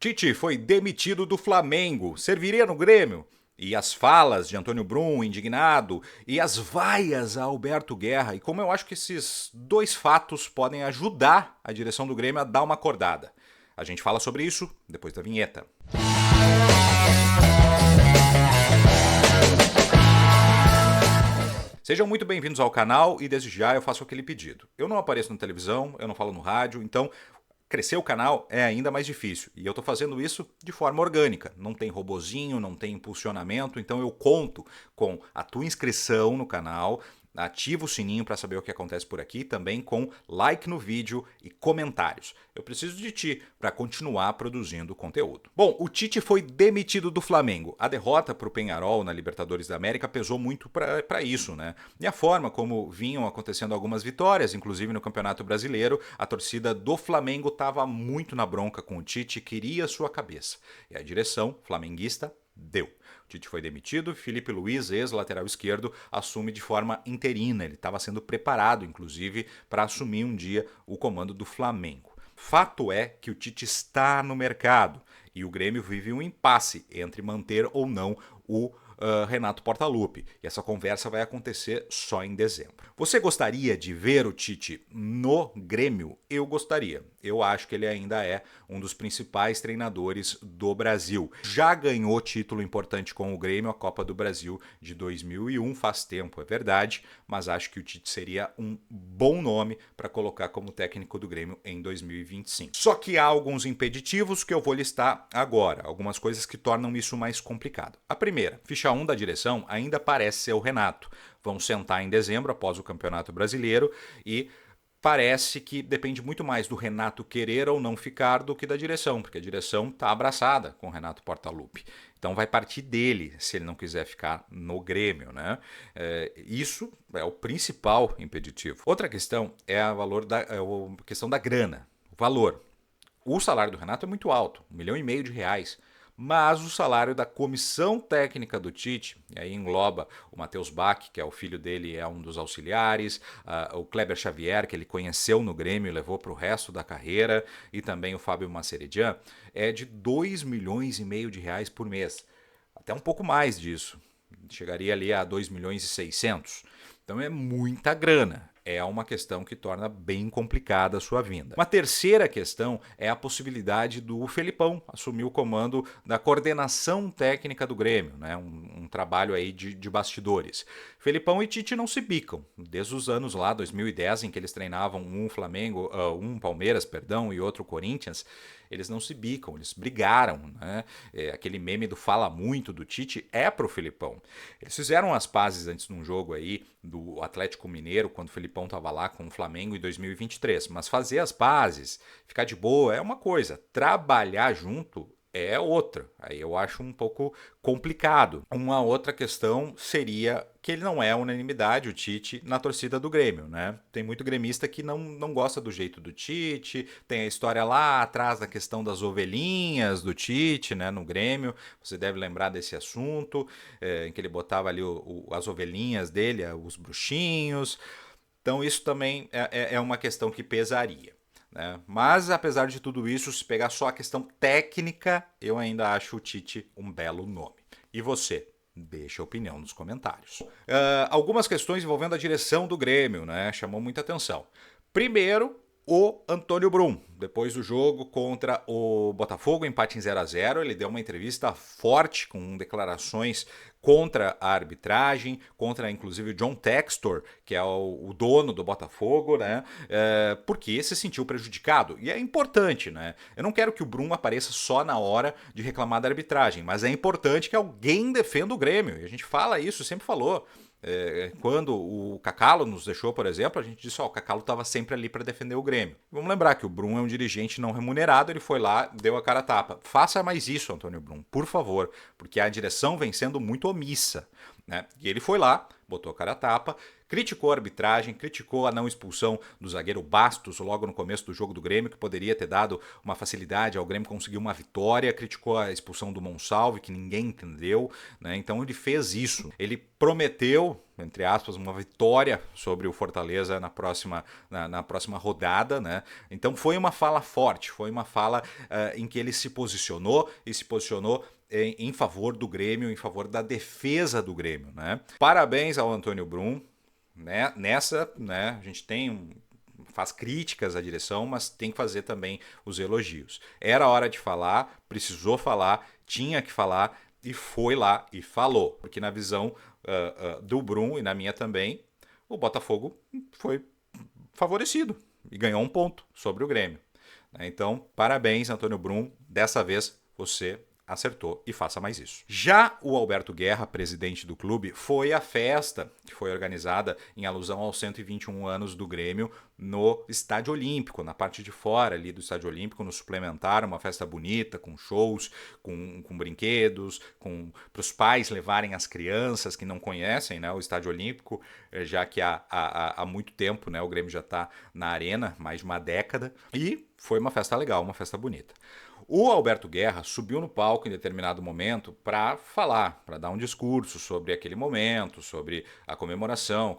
Tite foi demitido do Flamengo. Serviria no Grêmio? E as falas de Antônio Brum, indignado, e as vaias a Alberto Guerra. E como eu acho que esses dois fatos podem ajudar a direção do Grêmio a dar uma acordada. A gente fala sobre isso depois da vinheta. Sejam muito bem-vindos ao canal e desde já eu faço aquele pedido. Eu não apareço na televisão, eu não falo no rádio, então crescer o canal é ainda mais difícil. E eu estou fazendo isso de forma orgânica. Não tem robozinho, não tem impulsionamento, então eu conto com a tua inscrição no canal. Ativa o sininho para saber o que acontece por aqui, também com like no vídeo e comentários. Eu preciso de ti para continuar produzindo conteúdo. Bom, o Tite foi demitido do Flamengo. A derrota para o Peñarol na Libertadores da América pesou muito para isso, né? E a forma como vinham acontecendo algumas vitórias, inclusive no Campeonato Brasileiro, a torcida do Flamengo estava muito na bronca com o Tite, queria sua cabeça. E a direção flamenguista deu. O Tite foi demitido, Felipe Luiz, ex-lateral esquerdo, assume de forma interina. Ele estava sendo preparado, inclusive, para assumir um dia o comando do Flamengo. Fato é que o Tite está no mercado e o Grêmio vive um impasse entre manter ou não o Renato Portaluppi. E essa conversa vai acontecer só em dezembro. Você gostaria de ver o Tite no Grêmio? Eu gostaria. Eu acho que ele ainda é um dos principais treinadores do Brasil. Já ganhou título importante com o Grêmio, a Copa do Brasil de 2001, faz tempo, é verdade, mas acho que o Tite seria um bom nome para colocar como técnico do Grêmio em 2025. Só que há alguns impeditivos que eu vou listar agora, algumas coisas que tornam isso mais complicado. A primeira, ficha 1 da direção ainda parece ser o Renato. Vão sentar em dezembro, após o Campeonato Brasileiro, e parece que depende muito mais do Renato querer ou não ficar do que da direção, porque a direção está abraçada com o Renato Portaluppi. Então vai partir dele se ele não quiser ficar no Grêmio, né? Isso é o principal impeditivo. Outra questão é a questão da grana, o valor. O salário do Renato é muito alto, R$ 1,5 milhão. Mas o salário da comissão técnica do Tite, e aí engloba o Matheus Bach, que é o filho dele, é um dos auxiliares, o Kleber Xavier, que ele conheceu no Grêmio e levou para o resto da carreira, e também o Fábio Maceridian, é de R$ 2,5 milhões por mês. Até um pouco mais disso. Chegaria ali a 2,6 milhões. Então é muita grana. É uma questão que torna bem complicada a sua vinda. Uma terceira questão é a possibilidade do Felipão assumir o comando da coordenação técnica do Grêmio, né? Um trabalho aí de bastidores. Felipão e Tite não se bicam. Desde os anos lá, 2010, em que eles treinavam um Palmeiras, e outro Corinthians, eles não se bicam, eles brigaram, né? Aquele meme do fala muito do Tite é pro Felipão. Eles fizeram as pazes antes de um jogo aí do Atlético Mineiro, quando o Felipão estava lá com o Flamengo em 2023. Mas fazer as pazes, ficar de boa é uma coisa, trabalhar junto é outra. Aí eu acho um pouco complicado. Uma outra questão seria que ele não é unanimidade, o Tite, na torcida do Grêmio, né? Tem muito gremista que não gosta do jeito do Tite, tem a história lá atrás da questão das ovelhinhas do Tite, né, no Grêmio. Você deve lembrar desse assunto, em que ele botava ali as ovelhinhas dele, os bruxinhos. Então isso também é uma questão que pesaria. Mas, apesar de tudo isso, se pegar só a questão técnica, eu ainda acho o Tite um belo nome. E você? Deixa a opinião nos comentários. Algumas questões envolvendo a direção do Grêmio, né? Chamou muita atenção. Primeiro, o Antônio Brum. Depois do jogo contra o Botafogo, empate em 0-0, ele deu uma entrevista forte com declarações contra a arbitragem, contra inclusive o John Textor, que é o dono do Botafogo, né? Porque se sentiu prejudicado. E é importante, né? Eu não quero que o Brum apareça só na hora de reclamar da arbitragem, mas é importante que alguém defenda o Grêmio. E a gente fala isso, sempre falou. Quando o Cacalo nos deixou, por exemplo, a gente disse o Cacalo estava sempre ali para defender o Grêmio. Vamos lembrar que o Brum é um dirigente não remunerado, ele foi lá, deu a cara a tapa. Faça mais isso, Antônio Brum, por favor, porque a direção vem sendo muito omissa, né? E ele foi lá, botou a cara a tapa, criticou a arbitragem, criticou a não expulsão do zagueiro Bastos logo no começo do jogo do Grêmio, que poderia ter dado uma facilidade ao Grêmio conseguir uma vitória, criticou a expulsão do Monsalve, que ninguém entendeu, né? Então ele fez isso. Ele prometeu, entre aspas, uma vitória sobre o Fortaleza na próxima rodada, né? Então foi uma fala forte, foi uma fala em que ele se posicionou em favor do Grêmio, em favor da defesa do Grêmio, né? Parabéns ao Antônio Brum, né? Nessa, né, a gente faz críticas à direção, mas tem que fazer também os elogios. Era hora de falar, precisou falar, tinha que falar e foi lá e falou. Porque na visão do Brum e na minha também, o Botafogo foi favorecido e ganhou um ponto sobre o Grêmio. Então, parabéns, Antônio Brum. Dessa vez você acertou e faça mais isso. Já o Alberto Guerra, presidente do clube, foi à festa que foi organizada em alusão aos 121 anos do Grêmio no Estádio Olímpico, na parte de fora ali do Estádio Olímpico, no suplementar, uma festa bonita, com shows, com brinquedos, para os pais levarem as crianças que não conhecem, né, o Estádio Olímpico, já que há muito tempo, né, o Grêmio já está na arena, mais de uma década, e foi uma festa legal, uma festa bonita. O Alberto Guerra subiu no palco em determinado momento para falar, para dar um discurso sobre aquele momento, sobre a comemoração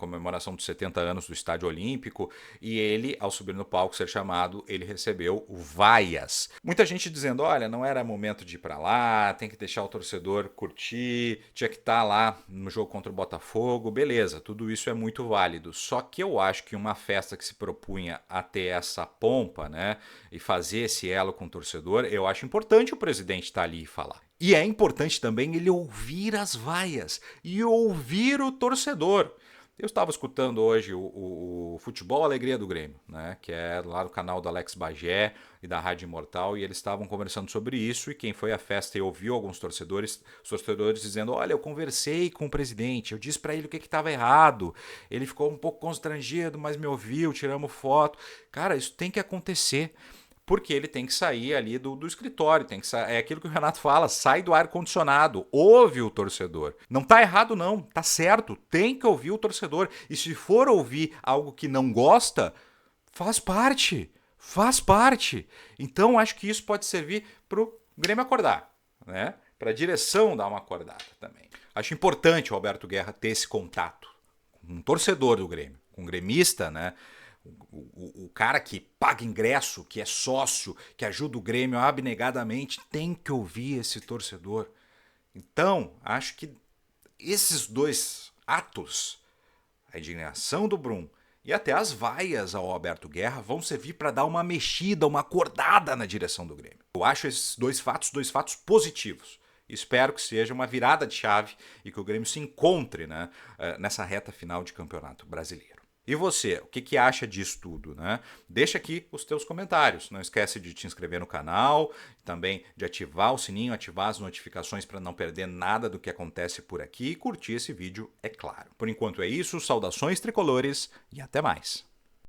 dos 70 anos do Estádio Olímpico, e ele, ao subir no palco, ser chamado, ele recebeu vaias. Muita gente dizendo, olha, não era momento de ir para lá, tem que deixar o torcedor curtir, tinha que estar lá no jogo contra o Botafogo, beleza, tudo isso é muito válido, só que eu acho que uma festa que se propunha a ter essa pompa, né, e fazer esse elo com o torcedor, eu acho importante o presidente estar ali e falar. E é importante também ele ouvir as vaias e ouvir o torcedor. Eu estava escutando hoje o Futebol Alegria do Grêmio, né, que é lá no canal do Alex Bagé e da Rádio Imortal, e eles estavam conversando sobre isso, e quem foi à festa e ouviu alguns torcedores, os torcedores dizendo, olha, eu conversei com o presidente, eu disse para ele o que estava errado, ele ficou um pouco constrangido, mas me ouviu, tiramos foto. Cara, isso tem que acontecer. Porque ele tem que sair ali do escritório, é aquilo que o Renato fala, sai do ar-condicionado, ouve o torcedor. Não tá errado não, tá certo, tem que ouvir o torcedor. E se for ouvir algo que não gosta, faz parte. Então acho que isso pode servir pro Grêmio acordar, né? Pra direção dar uma acordada também. Acho importante o Alberto Guerra ter esse contato com um torcedor do Grêmio, com um gremista, né? O cara que paga ingresso, que é sócio, que ajuda o Grêmio abnegadamente, tem que ouvir esse torcedor. Então, acho que esses dois atos, a indignação do Brum e até as vaias ao Alberto Guerra, vão servir para dar uma mexida, uma acordada na direção do Grêmio. Eu acho esses dois fatos positivos. Espero que seja uma virada de chave e que o Grêmio se encontre, né, nessa reta final de campeonato brasileiro. E você, o que acha disso tudo, né? Deixa aqui os teus comentários. Não esquece de te inscrever no canal, também de ativar o sininho, ativar as notificações para não perder nada do que acontece por aqui e curtir esse vídeo, é claro. Por enquanto é isso, saudações tricolores e até mais.